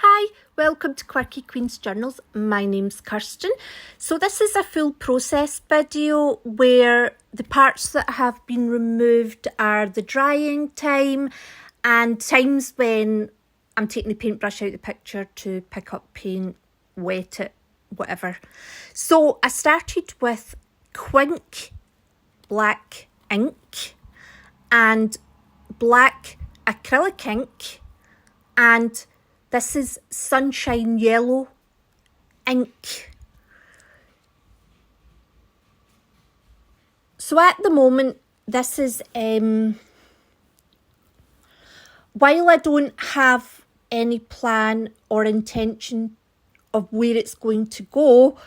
Hi, welcome to Quirky Queen's Journals. My name's Kirsten. So this is a full process video where the parts that have been removed are the drying time and times when I'm taking the paintbrush out of the picture to pick up paint, wet it, whatever. So I started with quink black ink and black acrylic ink, and this is sunshine yellow ink. So at the moment, this is, while I don't have any plan or intention of where it's going to go,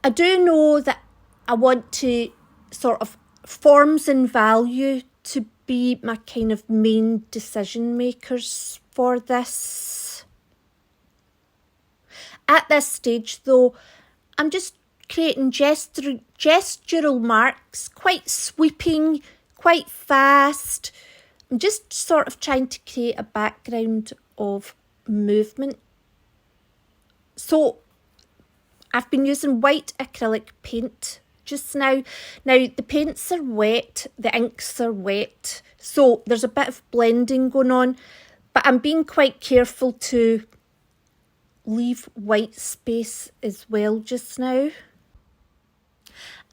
I do know that I want to sort of forms and value to be my kind of main decision makers for this. At this stage though, I'm just creating gestural marks, quite sweeping, quite fast. I'm just sort of trying to create a background of movement. So I've been using white acrylic paint just now. Now the paints are wet, the inks are wet, so there's a bit of blending going on, but I'm being quite careful to leave white space as well just now.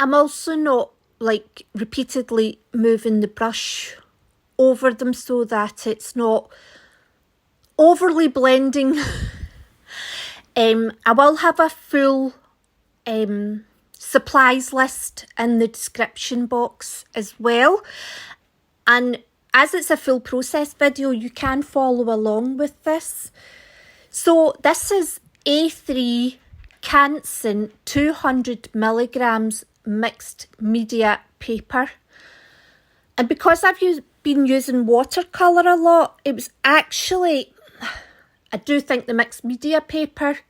I'm also not like repeatedly moving the brush over them so that it's not overly blending. I will have a full supplies list in the description box as well, and as it's a full process video you can follow along with this. So this is A3 Canson 200 milligrams mixed media paper, and because I've been using watercolour a lot, it was actually, I do think the mixed media paper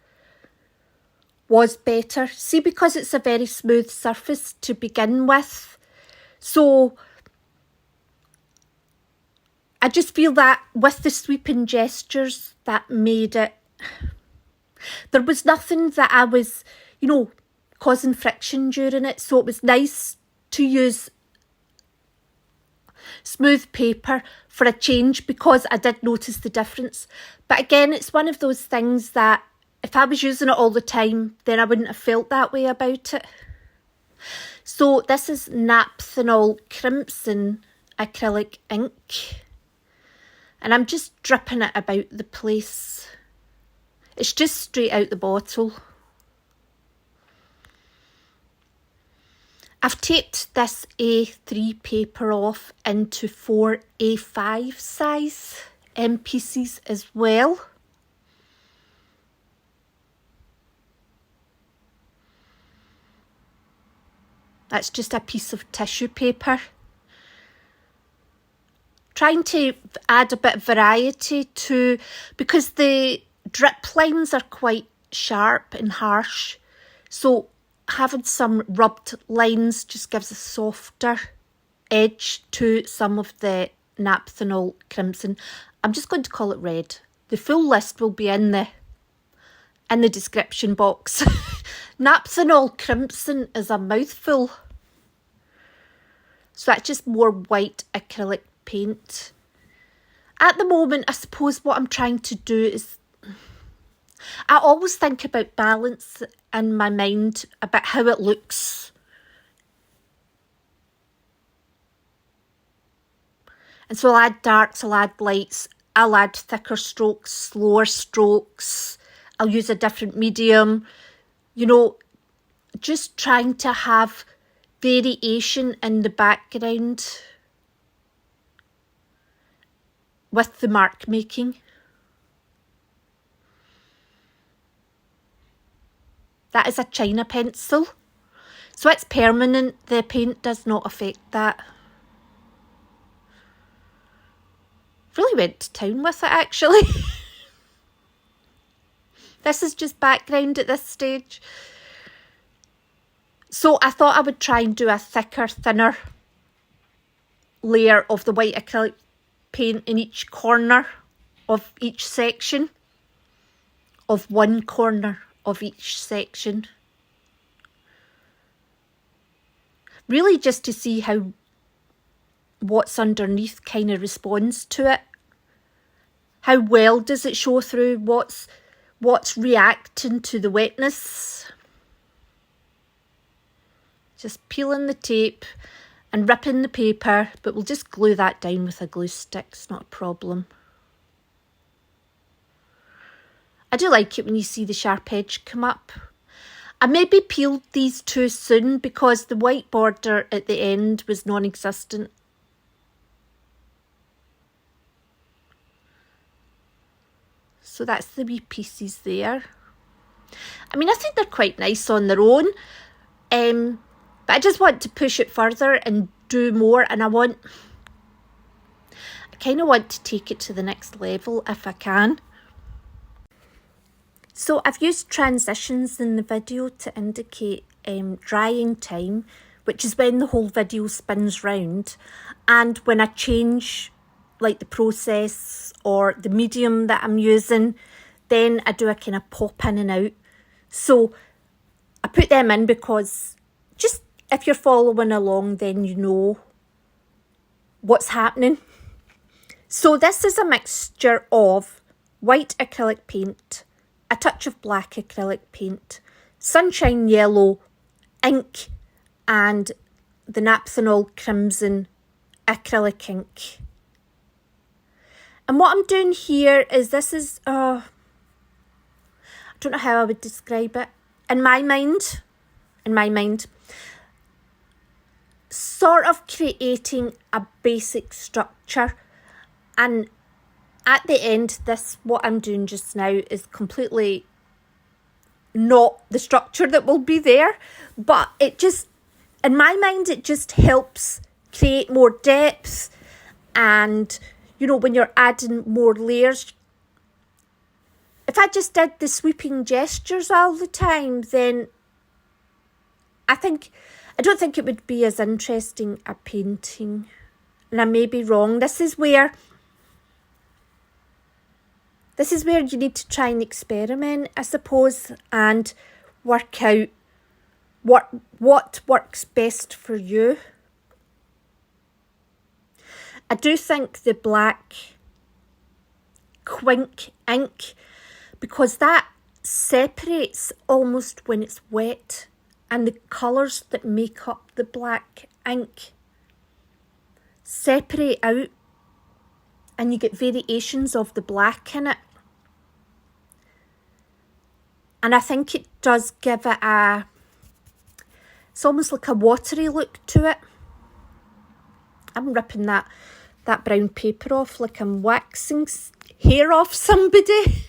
was better. See, because it's a very smooth surface to begin with, so I just feel that with the sweeping gestures that made it, there was nothing that I was, causing friction during it, so it was nice to use smooth paper for a change because I did notice the difference. But again, it's one of those things that if I was using it all the time, then I wouldn't have felt that way about it. So this is Naphthanol Crimson acrylic ink, and I'm just dripping it about the place. It's just straight out the bottle. I've taped this A3 paper off into 4 A5 size pieces as well. That's just a piece of tissue paper. Trying to add a bit of variety to, because the drip lines are quite sharp and harsh, so having some rubbed lines just gives a softer edge to some of the Naphthanol Crimson. I'm just going to call it red. The full list will be in the description box. Naphthanol Crimson is a mouthful. So that's just more white acrylic paint. At the moment, I suppose what I'm trying to do is, I always think about balance in my mind, about how it looks. And so I'll add darks, I'll add lights, I'll add thicker strokes, slower strokes, I'll use a different medium, just trying to have variation in the background with the mark making. That is a China pencil, so it's permanent. The paint does not affect that. Really went to town with it actually. This is just background at this stage. So I thought I would try and do a thicker, thinner layer of the white acrylic paint in each corner of each section. of one corner of each section. Really just to see how what's underneath kind of responds to it. How well does it show through? What's reacting to the wetness? Just peeling the tape and ripping the paper, but we'll just glue that down with a glue stick, it's not a problem. I do like it when you see the sharp edge come up. I maybe peeled these too soon because the white border at the end was non-existent. So that's the wee pieces there. I mean, I think they're quite nice on their own. But I just want to push it further and do more. And I kind of want to take it to the next level if I can. So I've used transitions in the video to indicate drying time, which is when the whole video spins round. And when I change like the process or the medium that I'm using, then I do a kind of pop in and out. So I put them in because just if you're following along, then you know what's happening. So this is a mixture of white acrylic paint, a touch of black acrylic paint, sunshine yellow ink, and the Naphthanol crimson acrylic ink. And what I'm doing here is I don't know how I would describe it. In my mind, sort of creating a basic structure. And at the end, what I'm doing just now is completely not the structure that will be there. But it just, in my mind, it just helps create more depth. And, you know, when you're adding more layers, if I just did the sweeping gestures all the time, then I don't think it would be as interesting a painting. And I may be wrong. This is where you need to try and experiment, I suppose, and work out what works best for you. I do think the black quink ink, because that separates almost when it's wet, and the colours that make up the black ink separate out, and you get variations of the black in it. And I think it does give it it's almost like a watery look to it. I'm ripping that brown paper off like I'm waxing hair off somebody.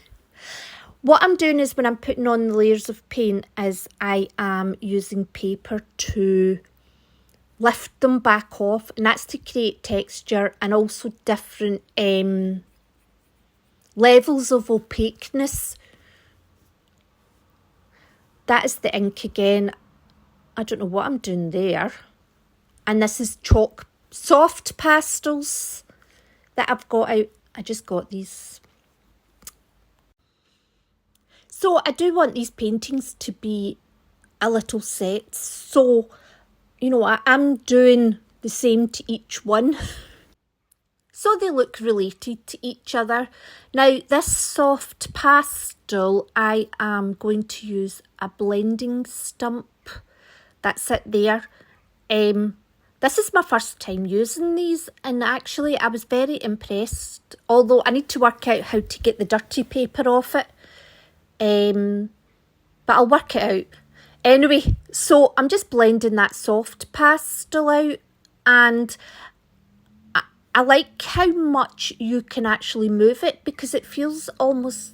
What I'm doing is when I'm putting on the layers of paint is I am using paper to lift them back off, and that's to create texture and also different levels of opaqueness. That is the ink again. I don't know what I'm doing there. And this is soft pastels that I've got out. I just got these. So I do want these paintings to be a little set. So, you know, I am doing the same to each one. So they look related to each other. Now, this soft pastel, I am going to use a blending stump. That's it there. This is my first time using these, and actually I was very impressed. Although I need to work out how to get the dirty paper off it. But I'll work it out. Anyway, so I'm just blending that soft pastel out, and I like how much you can actually move it because it feels almost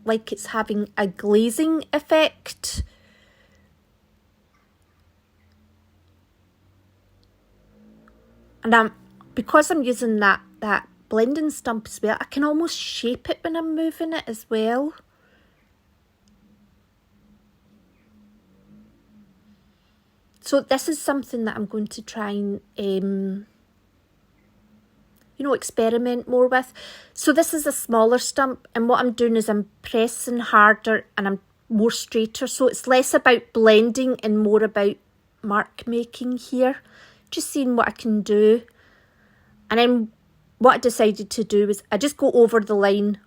like it's having a glazing effect. And because I'm using that blending stump as well, I can almost shape it when I'm moving it as well. So this is something that I'm going to try and you know, experiment more with. So this is a smaller stump, and what I'm doing is I'm pressing harder and I'm more straighter. So it's less about blending and more about mark making here. Just seeing what I can do. And then what I decided to do was I just go over the line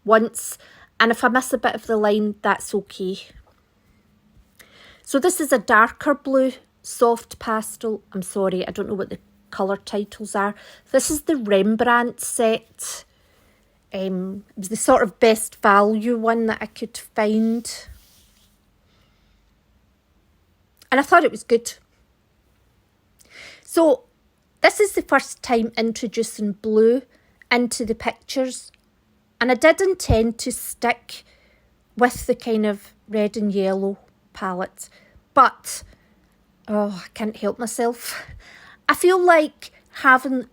once, and if I miss a bit of the line, that's okay. So this is a darker blue, soft pastel. I'm sorry, I don't know what the colour titles are. This is the Rembrandt set. It was the sort of best value one that I could find. And I thought it was good. So this is the first time introducing blue into the pictures. And I did intend to stick with the kind of red and yellow palette. But, oh, I can't help myself. I feel like having...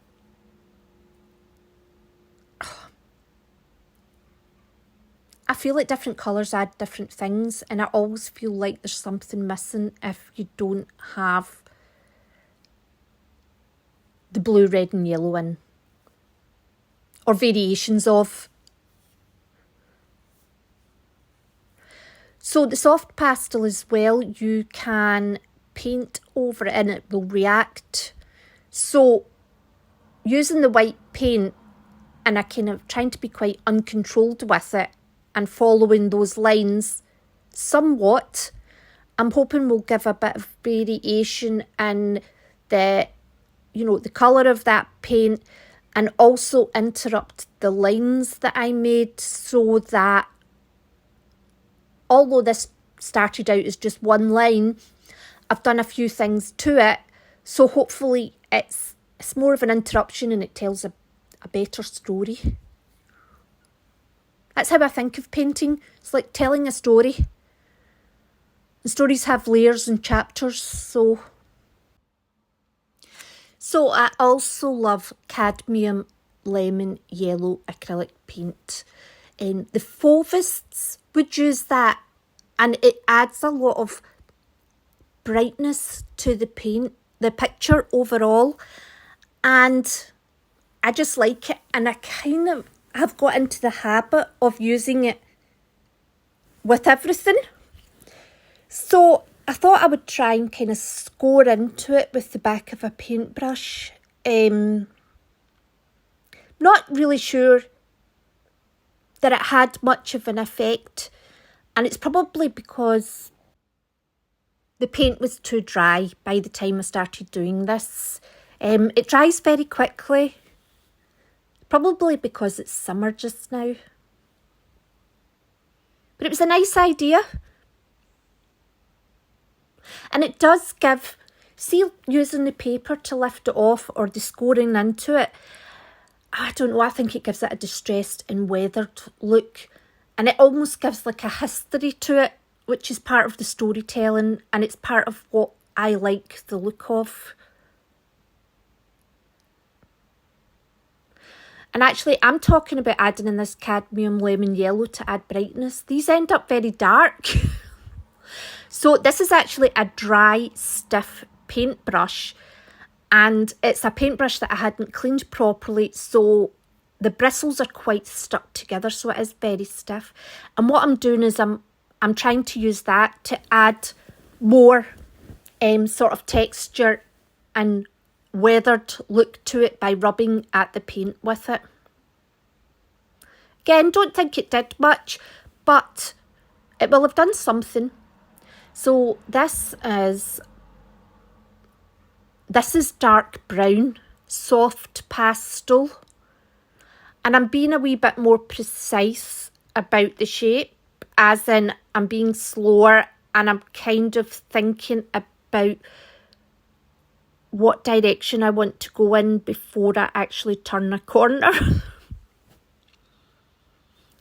I feel like different colours add different things, and I always feel like there's something missing if you don't have the blue, red and yellow in. Or variations of. So the soft pastel as well, you can paint over it and it will react. So using the white paint, and I kind of trying to be quite uncontrolled with it and following those lines somewhat, I'm hoping will give a bit of variation in the, you know, the colour of that paint, and also interrupt the lines that I made, so that although this started out as just one line, I've done a few things to it, so hopefully it's more of an interruption and it tells a better story. That's how I think of painting. It's like telling a story. And stories have layers and chapters, so I also love cadmium lemon yellow acrylic paint. The Fauvists would use that, and it adds a lot of brightness to the paint, the picture overall, and I just like it, and I kind of have got into the habit of using it with everything. So I thought I would try and kind of score into it with the back of a paintbrush. Not really sure that it had much of an effect, and it's probably because the paint was too dry by the time I started doing this. It dries very quickly, probably because it's summer just now. But it was a nice idea. And it does give, see, using the paper to lift it off or the scoring into it, I don't know, I think it gives it a distressed and weathered look. And it almost gives like a history to it, which is part of the storytelling, and it's part of what I like the look of. And actually, I'm talking about adding in this cadmium lemon yellow to add brightness. These end up very dark. So this is actually a dry, stiff paintbrush. And it's a paintbrush that I hadn't cleaned properly. So the bristles are quite stuck together. So it is very stiff. And what I'm doing is I'm trying to use that to add more sort of texture and weathered look to it by rubbing at the paint with it. Again, don't think it did much, but it will have done something. So this is dark brown, soft pastel, and I'm being a wee bit more precise about the shape, as in I'm being slower and I'm kind of thinking about what direction I want to go in before I actually turn a corner.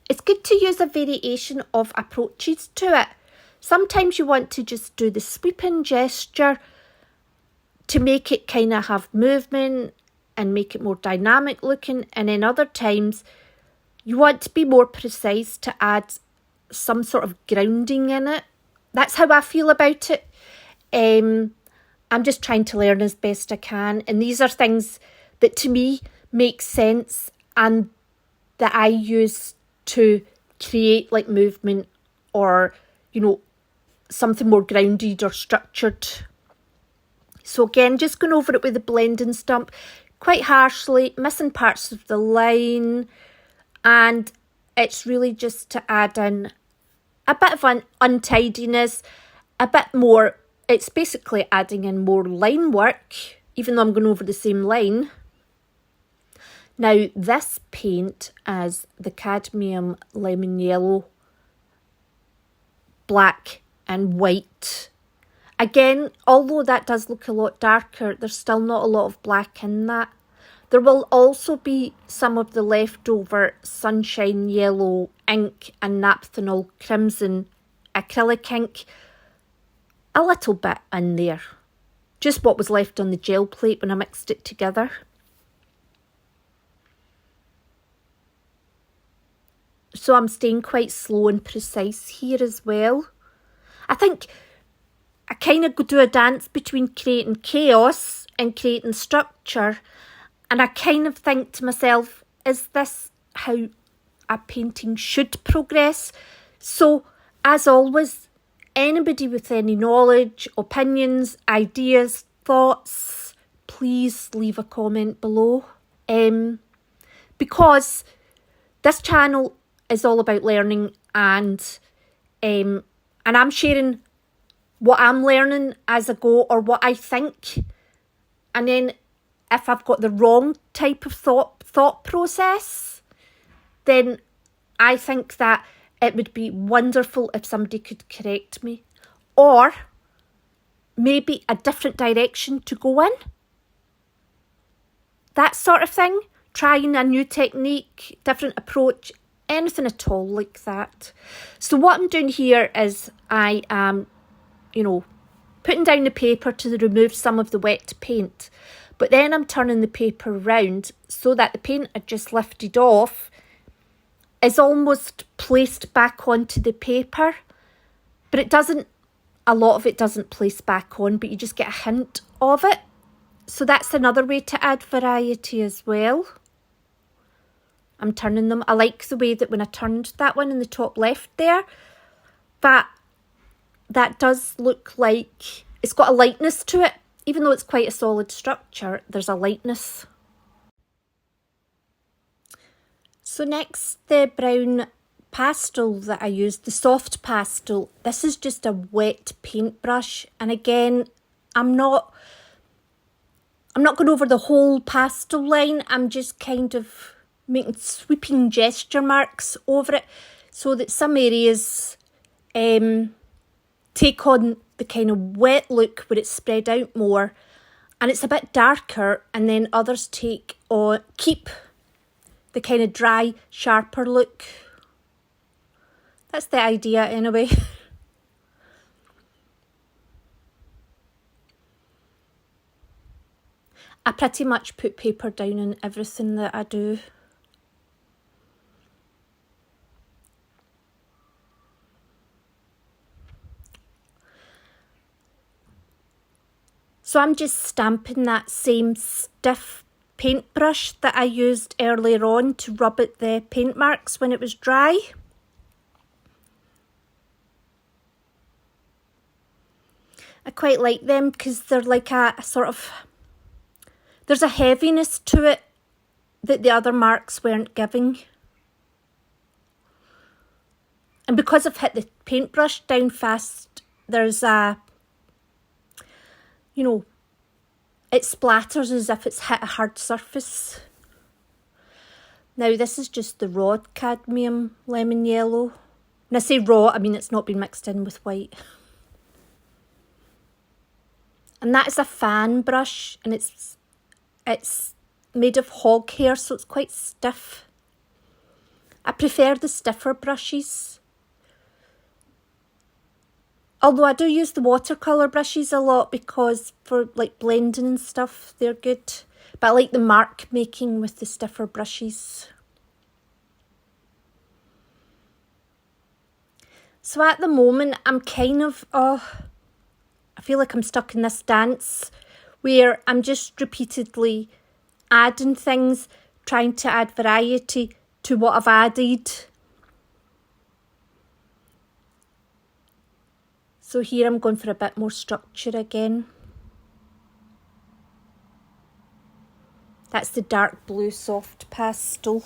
It's good to use a variation of approaches to it. Sometimes you want to just do the sweeping gesture to make it kind of have movement and make it more dynamic looking, and then other times you want to be more precise to add some sort of grounding in it. That's how I feel about it. I'm just trying to learn as best I can, and these are things that to me make sense and that I use to create like movement or, you know, something more grounded or structured. So again, just going over it with the blending stump quite harshly, missing parts of the line, and it's really just to add in a bit of untidiness, a bit more, it's basically adding in more line work, even though I'm going over the same line. Now this paint is the cadmium lemon yellow, black and white. Again, although that does look a lot darker, there's still not a lot of black in that. There will also be some of the leftover sunshine yellow ink and Naphthanol crimson acrylic ink, a little bit in there. Just what was left on the gel plate when I mixed it together. So I'm staying quite slow and precise here as well. I think I kind of do a dance between creating chaos and creating structure. And I kind of think to myself, is this how a painting should progress? So, as always, anybody with any knowledge, opinions, ideas, thoughts, please leave a comment below. Because this channel is all about learning and I'm sharing what I'm learning as I go or what I think. And then if I've got the wrong type of thought process, then I think that it would be wonderful if somebody could correct me. Or maybe a different direction to go in. That sort of thing. Trying a new technique, different approach, anything at all like that. So what I'm doing here is I am, putting down the paper to remove some of the wet paint. But then I'm turning the paper round so that the paint I just lifted off is almost placed back onto the paper. But it doesn't, a lot of it doesn't place back on, but you just get a hint of it. So that's another way to add variety as well. I'm turning them. I like the way that when I turned that one in the top left there, that does look like it's got a lightness to it. Even though it's quite a solid structure, there's a lightness. So next, the brown pastel that I used, the soft pastel. This is just a wet paintbrush. And again, I'm not going over the whole pastel line. I'm just kind of making sweeping gesture marks over it so that some areas take on the kind of wet look where it's spread out more and it's a bit darker, and then others keep the kind of dry, sharper look. That's the idea anyway. I pretty much put paper down in everything that I do. So I'm just stamping that same stiff paintbrush that I used earlier on to rub at the paint marks when it was dry. I quite like them because they're like a sort of, there's a heaviness to it that the other marks weren't giving. And because I've hit the paintbrush down fast, there's a, it splatters as if it's hit a hard surface. Now this is just the raw cadmium lemon yellow. When I say raw, I mean it's not been mixed in with white. And that is a fan brush, and it's made of hog hair, so it's quite stiff. I prefer the stiffer brushes. Although I do use the watercolour brushes a lot because for like blending and stuff, they're good. But I like the mark making with the stiffer brushes. So at the moment, I'm kind of, I feel like I'm stuck in this dance where I'm just repeatedly adding things, trying to add variety to what I've added. So here I'm going for a bit more structure again. That's the dark blue soft pastel.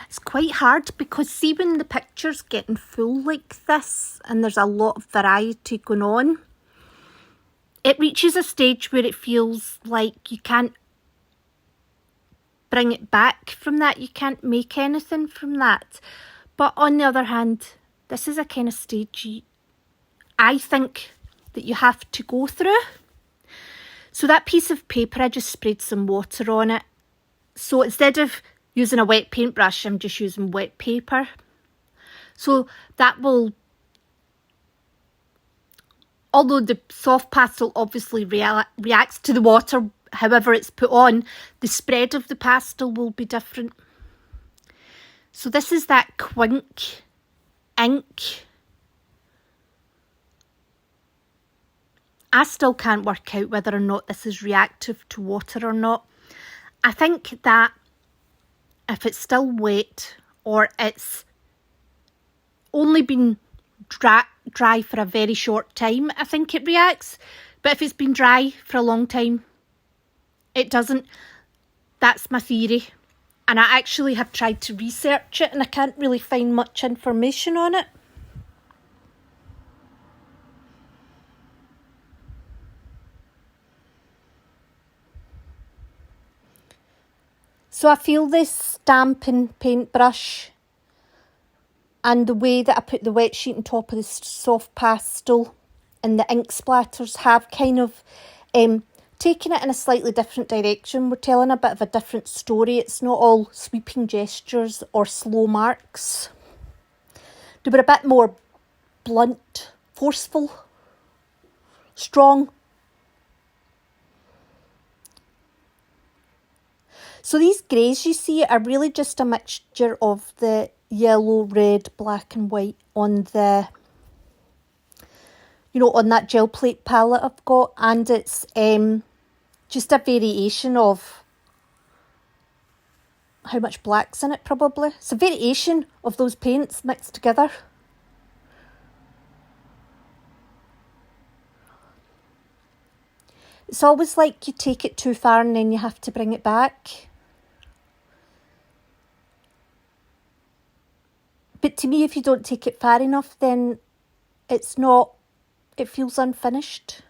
It's quite hard because see when the picture's getting full like this and there's a lot of variety going on, it reaches a stage where it feels like you can't bring it back from that. You can't make anything from that. But on the other hand, this is a kind of stage I think that you have to go through. So that piece of paper, I just sprayed some water on it. So instead of using a wet paintbrush, I'm just using wet paper. So that will, although the soft pastel obviously reacts to the water, however it's put on, the spread of the pastel will be different. So this is that quink ink. I still can't work out whether or not this is reactive to water or not. I think that if it's still wet or it's only been dry for a very short time, I think it reacts. But if it's been dry for a long time, it doesn't. That's my theory. And I actually have tried to research it and I can't really find much information on it. So I feel this stamping paintbrush and the way that I put the wet sheet on top of the soft pastel and the ink splatters have kind of taken it in a slightly different direction. We're telling a bit of a different story. It's not all sweeping gestures or slow marks. They were a bit more blunt, forceful, strong. So these greys you see are really just a mixture of the yellow, red, black and white on the, you know, on that gel plate palette I've got, and it's just a variation of how much black's in it probably. It's a variation of those paints mixed together. It's always like you take it too far and then you have to bring it back. But to me, if you don't take it far enough, then it's not, it feels unfinished.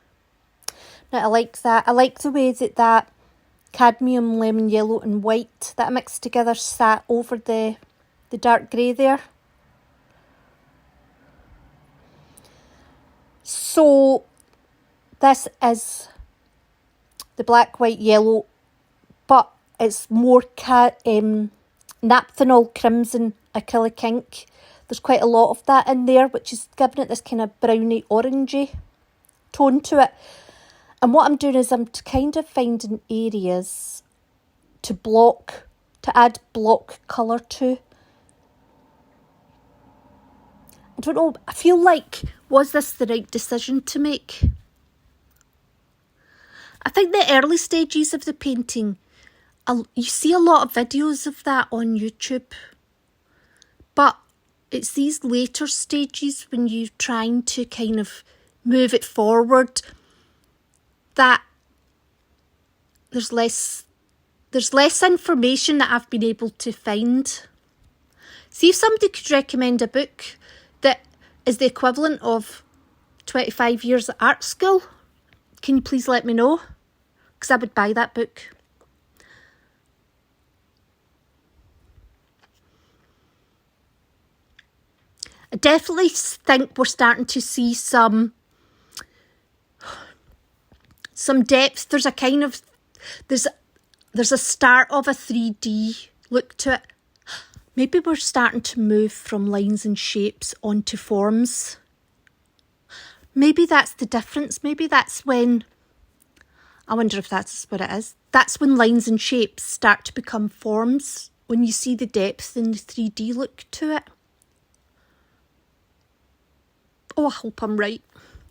Now, I like that. I like the way that cadmium, lemon yellow and white that I mixed together sat over the dark grey there. So this is the black, white, yellow, but it's more Naphthanol crimson acrylic ink. There's quite a lot of that in there, which is giving it this kind of browny orangey tone to it. And what I'm doing is I'm kind of finding areas to add block colour to. I don't know, I feel like, was this the right decision to make? I think the early stages of the painting, you see a lot of videos of that on YouTube. But it's these later stages when you're trying to kind of move it forward that there's less information that I've been able to find. See if somebody could recommend a book that is the equivalent of 25 years at art school. Can you please let me know? Because I would buy that book. I definitely think we're starting to see some depth. There's a kind of, there's a start of a 3D look to it. Maybe we're starting to move from lines and shapes onto forms. Maybe that's the difference. Maybe that's when, I wonder if that's what it is. That's when lines and shapes start to become forms, when you see the depth and the 3D look to it. Oh, I hope I'm right,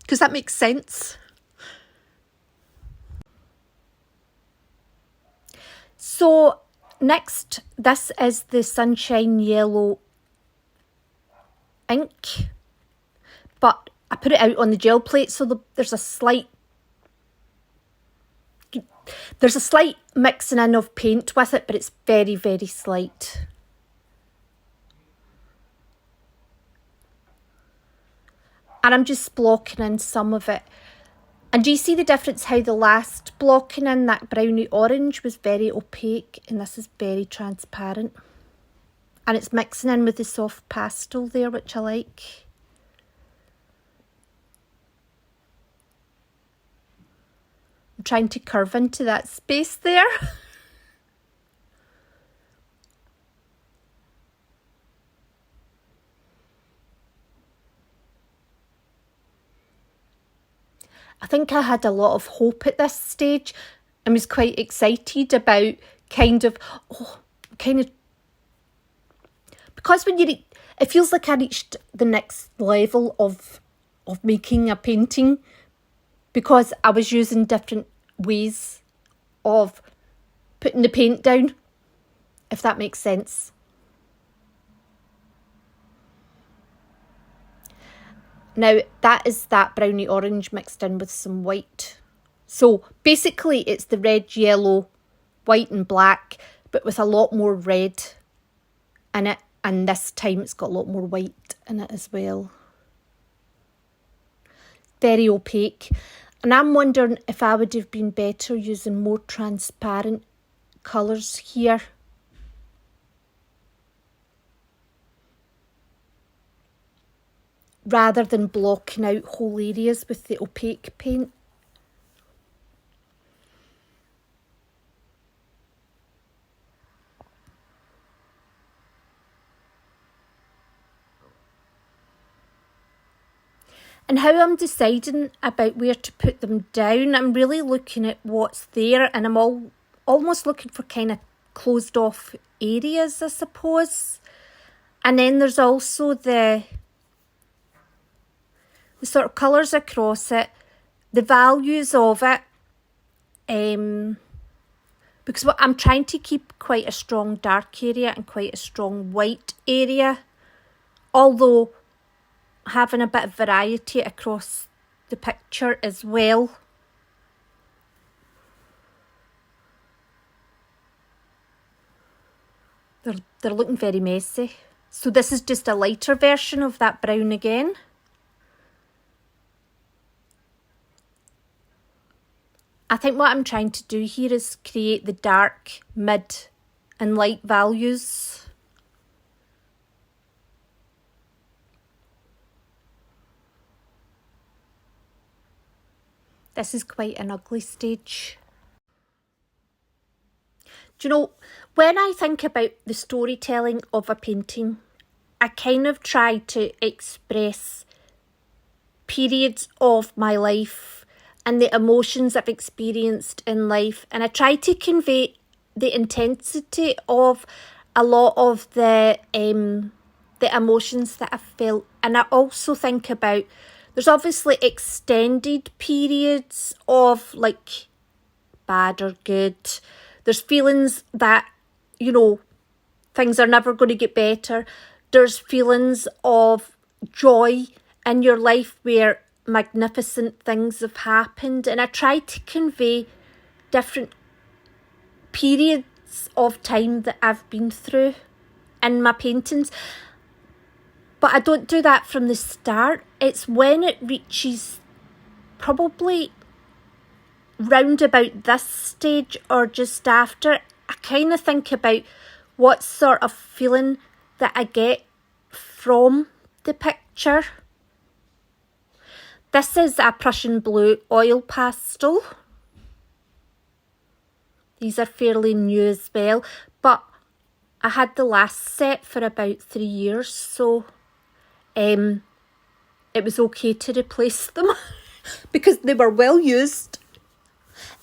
because that makes sense. So next, this is the Sunshine Yellow ink, but I put it out on the gel plate, so there's a slight mixing in of paint with it, but it's very, very slight. And I'm just blocking in some of it. And do you see the difference how the last blocking in, that browny orange, was very opaque, and this is very transparent. And it's mixing in with the soft pastel there, which I like. I'm trying to curve into that space there. I think I had a lot of hope at this stage and was quite excited about because when it feels like I reached the next level of making a painting, because I was using different ways of putting the paint down, if that makes sense. Now, that is that browny orange mixed in with some white. So basically it's the red, yellow, white and black, but with a lot more red in it. And this time it's got a lot more white in it as well. Very opaque. And I'm wondering if I would have been better using more transparent colours here. Rather than blocking out whole areas with the opaque paint. And how I'm deciding about where to put them down, I'm really looking at what's there, and I'm almost looking for kind of closed off areas, I suppose. And then there's also the sort of colours across it, the values of it, because I'm trying to keep quite a strong dark area and quite a strong white area, although having a bit of variety across the picture as well. They're looking very messy. So this is just a lighter version of that brown again. I think what I'm trying to do here is create the dark, mid and light values. This is quite an ugly stage. Do you know, when I think about the storytelling of a painting, I kind of try to express periods of my life and the emotions I've experienced in life, and I try to convey the intensity of a lot of the emotions that I've felt. And I also think about, there's obviously extended periods of like bad or good. There's feelings that, you know, things are never going to get better. There's feelings of joy in your life where magnificent things have happened, and I try to convey different periods of time that I've been through in my paintings. But I don't do that from the start. It's when it reaches probably round about this stage or just after, I kind of think about what sort of feeling that I get from the picture. This is a Prussian blue oil pastel. These are fairly new as well, but I had the last set for about 3 years, so it was okay to replace them because they were well used.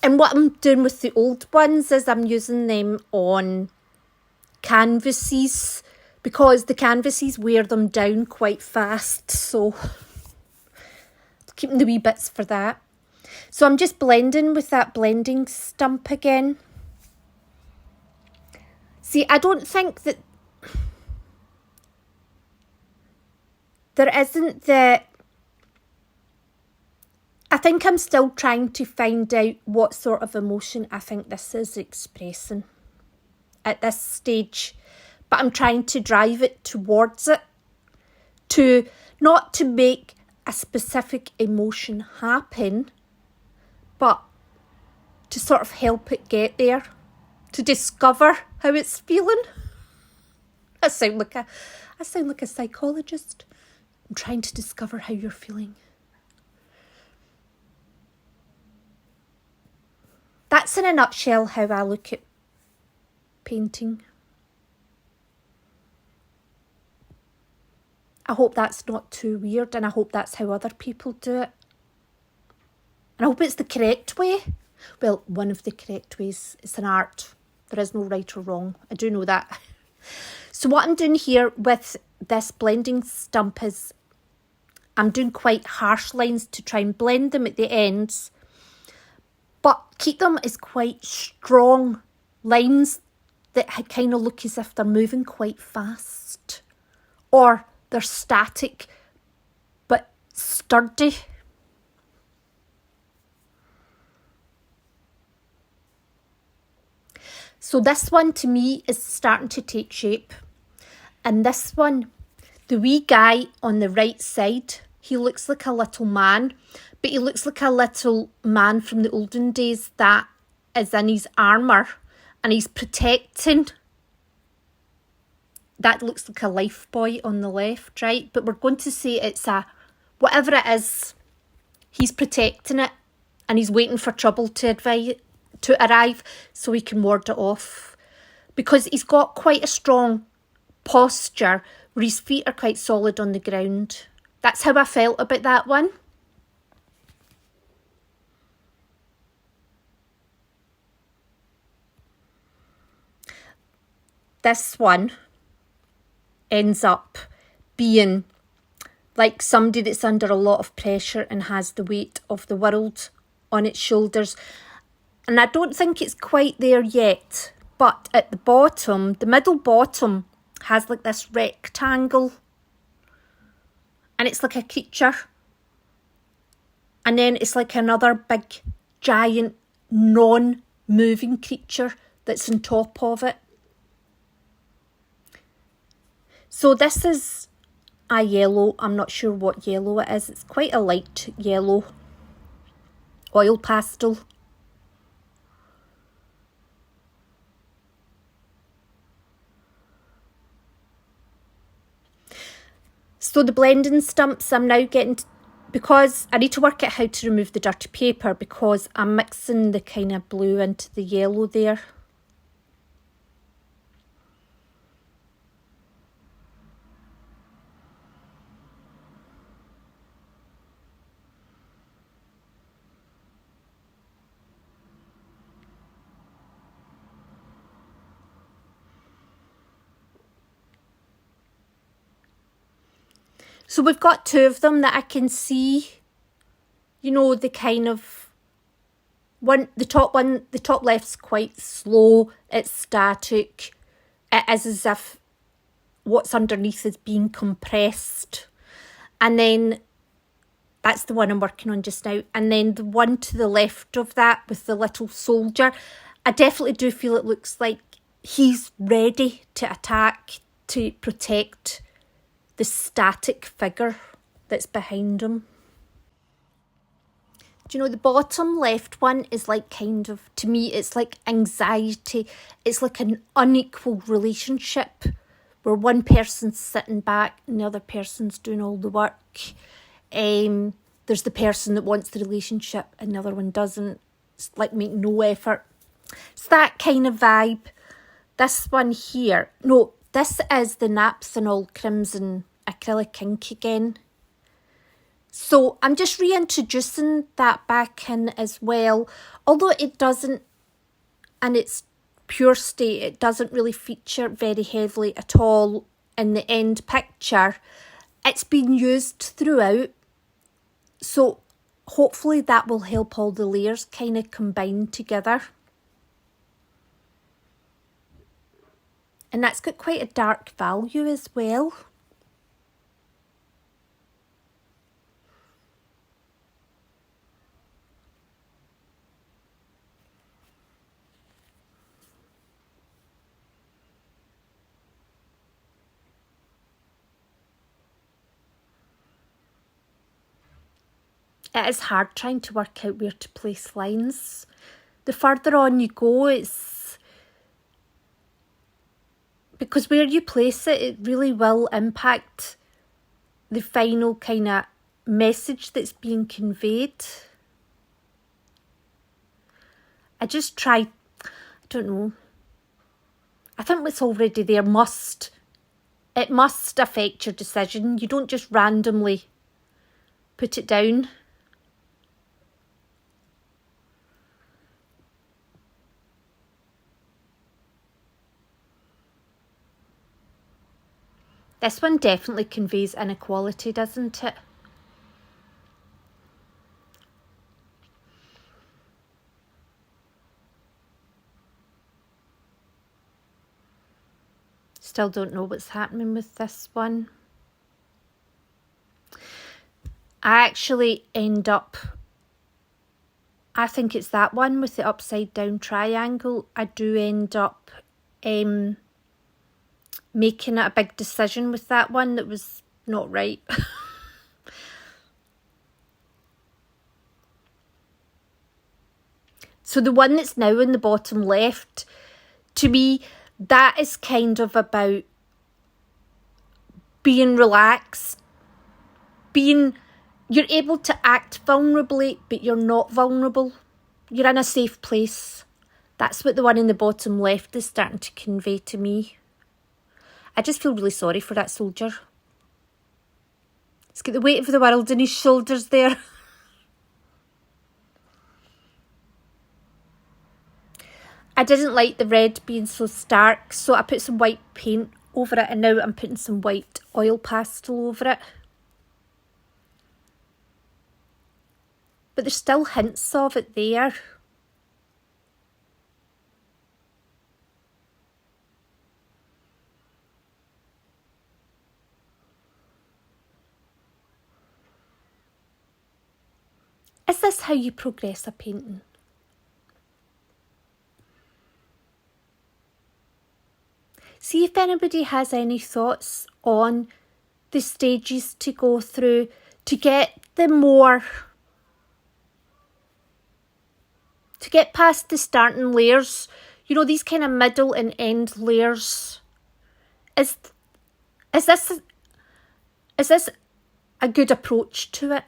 And what I'm doing with the old ones is I'm using them on canvases, because the canvases wear them down quite fast, so keeping the wee bits for that. So I'm just blending with that blending stump again. See, I don't think that there isn't the... I think I'm still trying to find out what sort of emotion I think this is expressing at this stage. But I'm trying to drive it towards it, to not to make a specific emotion happen, but to sort of help it get there, to discover how it's feeling. I sound like a psychologist. I'm trying to discover how you're feeling. That's in a nutshell how I look at painting. I hope that's not too weird, and I hope that's how other people do it. And I hope it's the correct way. Well, one of the correct ways. It's an art. There is no right or wrong. I do know that. So what I'm doing here with this blending stump is I'm doing quite harsh lines to try and blend them at the ends, but keep them as quite strong lines that kind of look as if they're moving quite fast, or they're static but sturdy. So this one to me is starting to take shape, and this one, the wee guy on the right side, he looks like a little man, but he looks like a little man from the olden days that is in his armour and he's protecting. That looks like a life buoy on the left, right? But we're going to say it's a, whatever it is, he's protecting it and he's waiting for trouble to arrive so he can ward it off. Because he's got quite a strong posture where his feet are quite solid on the ground. That's how I felt about that one. This one ends up being like somebody that's under a lot of pressure and has the weight of the world on its shoulders. And I don't think it's quite there yet, but at the bottom, the middle bottom has like this rectangle, and it's like a creature, and then it's like another big giant non-moving creature that's on top of it. So this is a yellow. I'm not sure what yellow it is. It's quite a light yellow, oil pastel. So the blending stumps I'm now getting, because I need to work out how to remove the dirty paper, because I'm mixing the kind of blue into the yellow there. So we've got two of them that I can see, you know, the kind of one, the top left's quite slow, it's static. It is as if what's underneath is being compressed. And then that's the one I'm working on just now. And then the one to the left of that with the little soldier, I definitely do feel it looks like he's ready to attack, to protect the static figure that's behind him. Do you know, the bottom left one is like kind of, to me, it's like anxiety. It's like an unequal relationship where one person's sitting back and the other person's doing all the work. There's the person that wants the relationship and the other one doesn't. It's like make no effort. It's that kind of vibe. This one here, no, this is the Naphthanol Crimson acrylic ink again. So I'm just reintroducing that back in as well. Although it doesn't, in its pure state, it doesn't really feature very heavily at all in the end picture. It's been used throughout. So hopefully that will help all the layers kind of combine together. And that's got quite a dark value as well. It is hard trying to work out where to place lines. The further on you go, it's because where you place it, it really will impact the final kind of message that's being conveyed. I just try, I don't know, I think what's already there must affect your decision. You don't just randomly put it down. This one definitely conveys inequality, doesn't it? Still don't know what's happening with this one. I actually end up, I think it's that one with the upside down triangle. I do end up making it a big decision with that one that was not right. So the one that's now in the bottom left, to me, that is kind of about being relaxed, you're able to act vulnerably, but you're not vulnerable. You're in a safe place. That's what the one in the bottom left is starting to convey to me. I just feel really sorry for that soldier. He's got the weight of the world on his shoulders there. I didn't like the red being so stark, so I put some white paint over it, and now I'm putting some white oil pastel over it. But there's still hints of it there. Is this how you progress a painting? See if anybody has any thoughts on the stages to go through to get past the starting layers, you know, these kind of middle and end layers. Is this a good approach to it?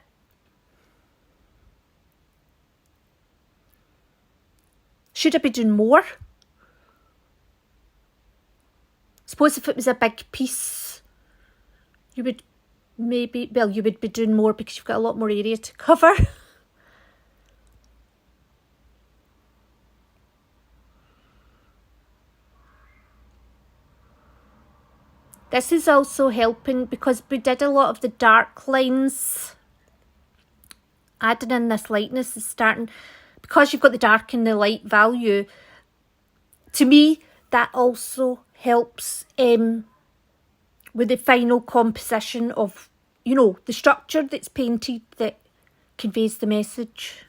Should I be doing more? Suppose if it was a big piece, you would be doing more because you've got a lot more area to cover. This is also helping because we did a lot of the dark lines. Adding in this lightness is starting, because you've got the dark and the light value, to me that also helps with the final composition of, you know, the structure that's painted that conveys the message.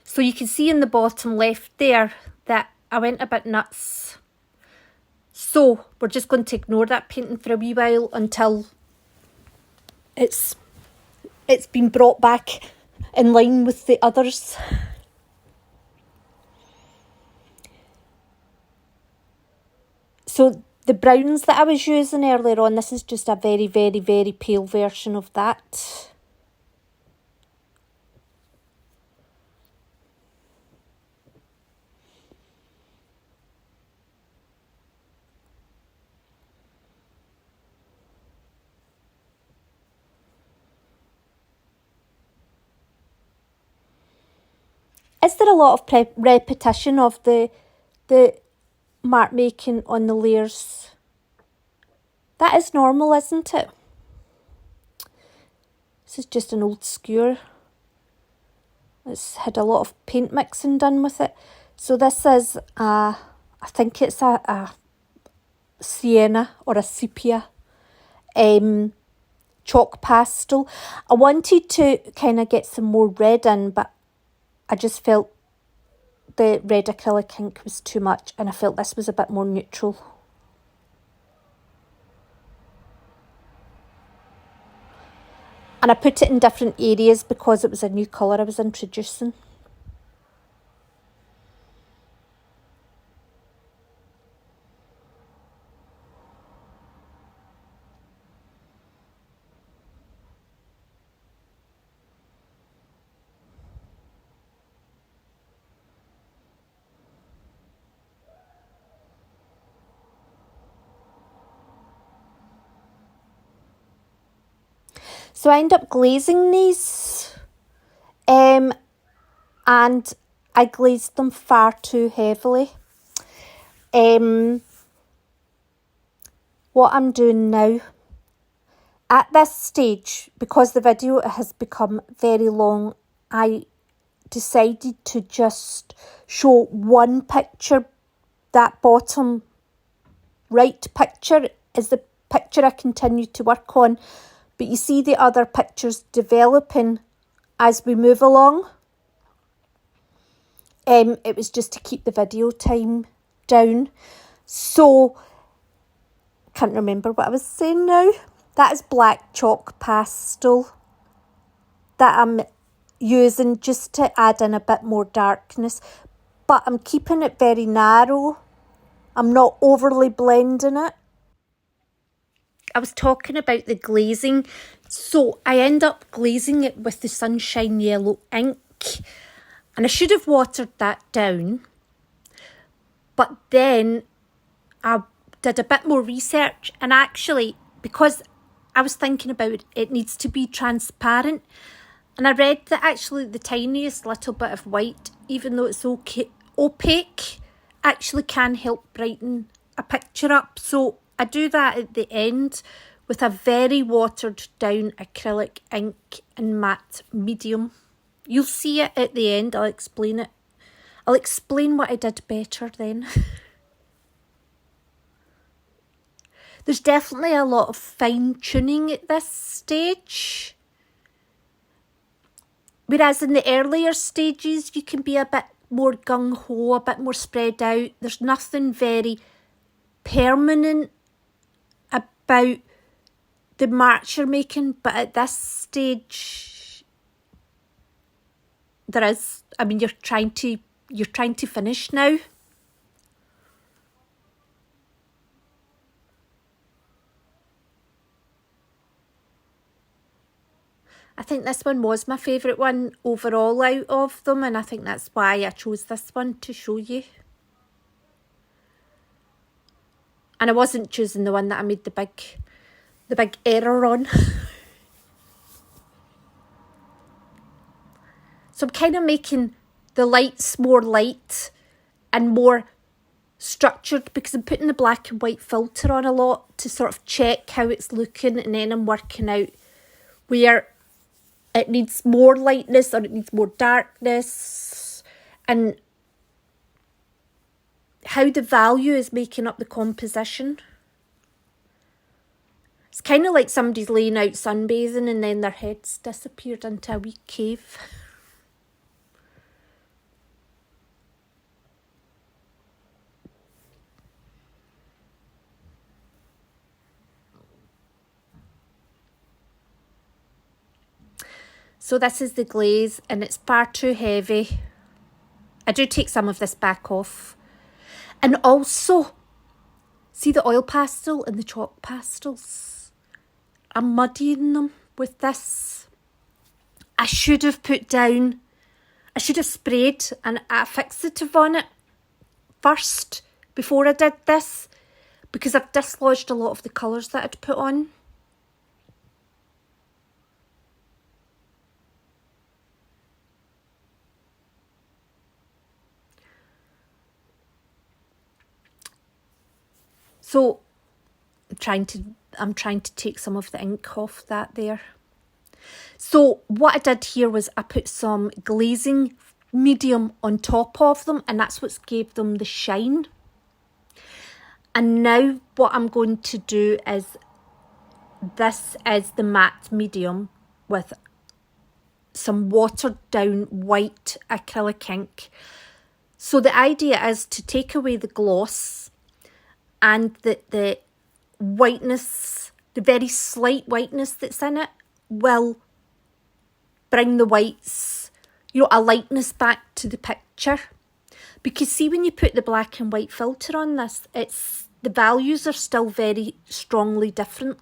So you can see in the bottom left there that I went a bit nuts. So we're just going to ignore that painting for a wee while until it's been brought back in line with the others. So the browns that I was using earlier on, this is just a very, very, very pale version of that. Is there a lot of repetition of the mark making on the layers? That is normal, isn't it? This is just an old skewer. It's had a lot of paint mixing done with it. So this is I think it's a sienna or a sepia chalk pastel. I wanted to kind of get some more red in, but I just felt the red acrylic ink was too much, and I felt this was a bit more neutral. And I put it in different areas because it was a new colour I was introducing. So I end up glazing these, and I glazed them far too heavily. What I'm doing now, at this stage, because the video has become very long, I decided to just show one picture. That bottom right picture is the picture I continue to work on. But you see the other pictures developing as we move along. It was just to keep the video time down. So, can't remember what I was saying now. That is black chalk pastel that I'm using just to add in a bit more darkness. But I'm keeping it very narrow. I'm not overly blending it. I was talking about the glazing. So I end up glazing it with the Sunshine Yellow ink. And I should have watered that down. But then I did a bit more research. And actually, because I was thinking about it needs to be transparent. And I read that actually the tiniest little bit of white, even though it's opaque, actually can help brighten a picture up. So I do that at the end with a very watered down acrylic ink in matte medium. You'll see it at the end. I'll explain it. I'll explain what I did better then. There's definitely a lot of fine tuning at this stage. Whereas in the earlier stages, you can be a bit more gung-ho, a bit more spread out. There's nothing very permanent about the marks you're making, but at this stage there is. I mean, you're trying to finish now. I think this one was my favourite one overall out of them, and I think that's why I chose this one to show you. And I wasn't choosing the one that I made the big error on. So I'm kind of making the lights more light and more structured because I'm putting the black and white filter on a lot to sort of check how it's looking, and then I'm working out where it needs more lightness or it needs more darkness, and how the value is making up the composition. It's kind of like somebody's laying out sunbathing and then their head's disappeared into a wee cave. So this is the glaze, and it's far too heavy. I do take some of this back off. And also, see the oil pastel and the chalk pastels? I'm muddying them with this. I should have sprayed an fixative on it first before I did this, because I've dislodged a lot of the colours that I'd put on. So I'm trying to take some of the ink off that there. So what I did here was I put some glazing medium on top of them, and that's what gave them the shine. And now what I'm going to do is, this is the matte medium with some watered down white acrylic ink. So the idea is to take away the gloss and the whiteness, the very slight whiteness that's in it, will bring the whites, you know, a lightness back to the picture. Because see, when you put the black and white filter on this, the values are still very strongly different.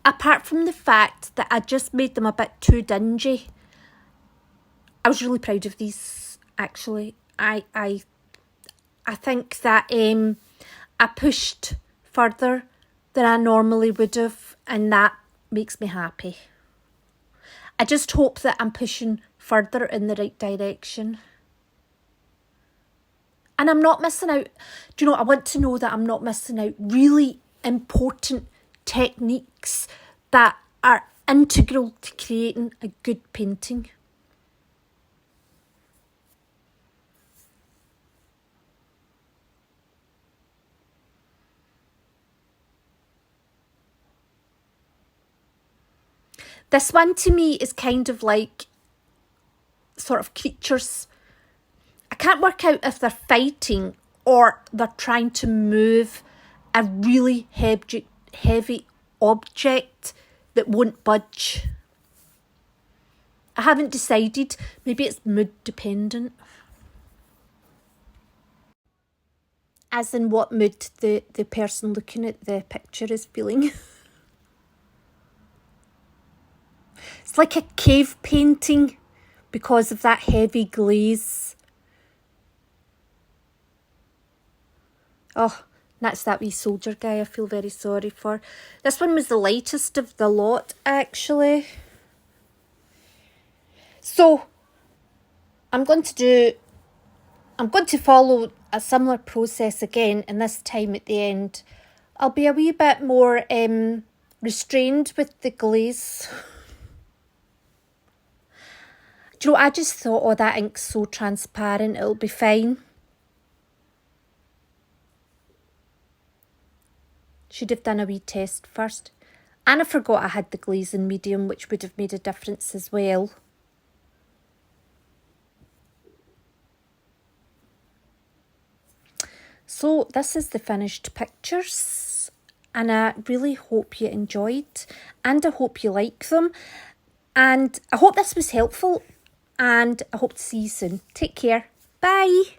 Apart from the fact that I just made them a bit too dingy, I was really proud of these, actually. I think that I pushed further than I normally would have, and that makes me happy. I just hope that I'm pushing further in the right direction. And I'm not missing out. Do you know, I want to know that I'm not missing out really important techniques that are integral to creating a good painting. This one to me is kind of like sort of creatures. I can't work out if they're fighting or they're trying to move a really heavy object that won't budge. I haven't decided. Maybe it's mood dependent. As in what mood the person looking at the picture is feeling. It's like a cave painting because of that heavy glaze. Oh, that's that wee soldier guy I feel very sorry for. This one was the lightest of the lot, actually. So, I'm going to follow a similar process again, and this time at the end, I'll be a wee bit more restrained with the glaze. Do you know, I just thought, oh, that ink's so transparent, it'll be fine. Should have done a wee test first. And I forgot I had the glazing medium, which would have made a difference as well. So this is the finished pictures, and I really hope you enjoyed, and I hope you like them, and I hope this was helpful, and I hope to see you soon. Take care. Bye.